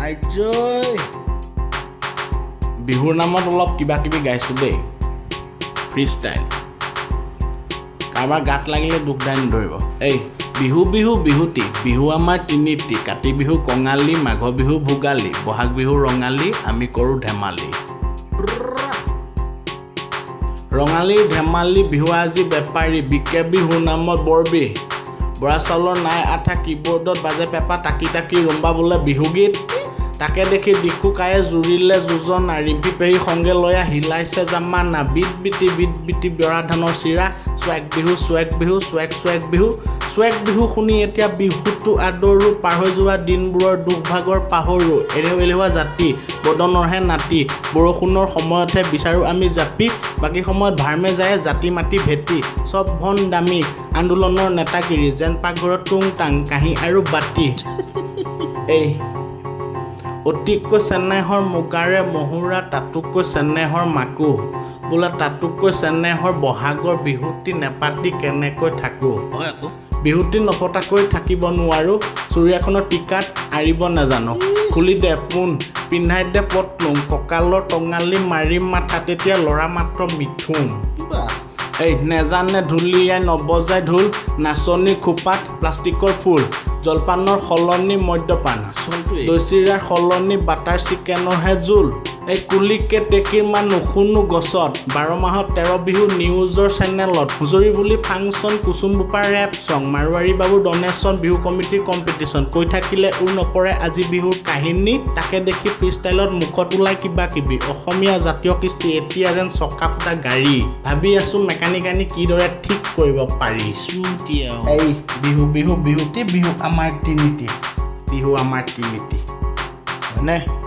আইজয় বিহুৰ নামত অলপ কিবা কিবি গাইছোঁ দেই ফ্ৰী ষ্টাইল কাৰোবাৰ গাত লাগিলে দুখ দাই নধৰিব এই বিহু বিহু বিহুতি বিহু আমাৰ তিনিটি কাতি বিহু কঙালী মাঘ বিহু ভোগালী বহাগ বিহু ৰঙালী আমি কৰোঁ ধেমালি ৰঙালী ধেমালি বিহু আজি বেপাৰী বিকে বিহু নামত বৰবিহ বৰা চাউলৰ নাই আঠা কীবৰ্ডত বাজে পেপা টাকি টাকি ৰুম্বা বোলে বিহুগীত তাকে দেখি দিকু কায়ে জুৰিলে যোজনা ৰিম্পি পেহী সংগে লয়া হিলাইছে জামানা বিট বিটি বৰা ধানৰ চিৰা স্ৱেগ বিহু শুনি এতিয়া বিহুটো আদৰো পাৰ হৈ যোৱা দিনবোৰৰ দুখ ভাগৰ পাহৰো এলেহুৱা জাতি বদনৰহে নাতি বৰষুণৰ সময়তহে বিচাৰোঁ আমি জাপি বাকী সময়ত ভাৰমে যায় জাতি মাটি ভেটি চব ভন দামী আন্দোলনৰ নেতাগিৰি যেন পাকঘৰত টুং টাং কাঁহী আৰু বাতি এই অতিকৈ চেনেহৰ মুগাৰে মহুৰা তাতোকৈ চেনেহৰ মাকো বোলে তাতোকৈ চেনেহৰ বহাগৰ বিহুটি নেপাতি কেনেকৈ থাকোঁ হয় আকৌ বিহুটি নপতাকৈ থাকিব নোৱাৰোঁ চুৰিয়াখনৰ টিকাত আৰিব নাজানো খুলি দে পোন পিন্ধাই দে পটলুং কঁকালৰ টঙালি মাৰি মাথা তেতিয়া ল'ৰা মাত্ৰ মিথুন এই নেজানে ঢুলীয়াই নবজাই ঢোল নাচনী খোপাত প্লাষ্টিকৰ ফুল জলপানৰ সলনি মদ্যপান দৈ চিৰাৰ সলনি বাটাৰ চিকেনৰহে জোল এই কুলিকে টেকিৰ মান নুশুনো গছত 12 মাহত 13 বিহু নিউজৰ চেনেলত হুঁচৰি বুলি ফাংচন কুচুম বোপা ৰেপ চং মাৰোৱাৰী বাবুৰ ডনেশ্যন বিহু কমিটিৰ কম্পিটিশ্যন কৈ থাকিলে উৰ নপৰে আজি বিহুৰ কাহিনী তাকে দেখি ফ্ৰী ষ্টাইলত মুখত ওলাই কিবা কিবি অসমীয়া জাতীয় কৃষ্টি এতিয়া যেন চকা ফুটা গাড়ী ভাবি আছোঁ মেকানিক আনি কিদৰে ঠিক কৰিব পাৰি এই বিহুতি বিহু আমাৰ তিনিটি হয়নে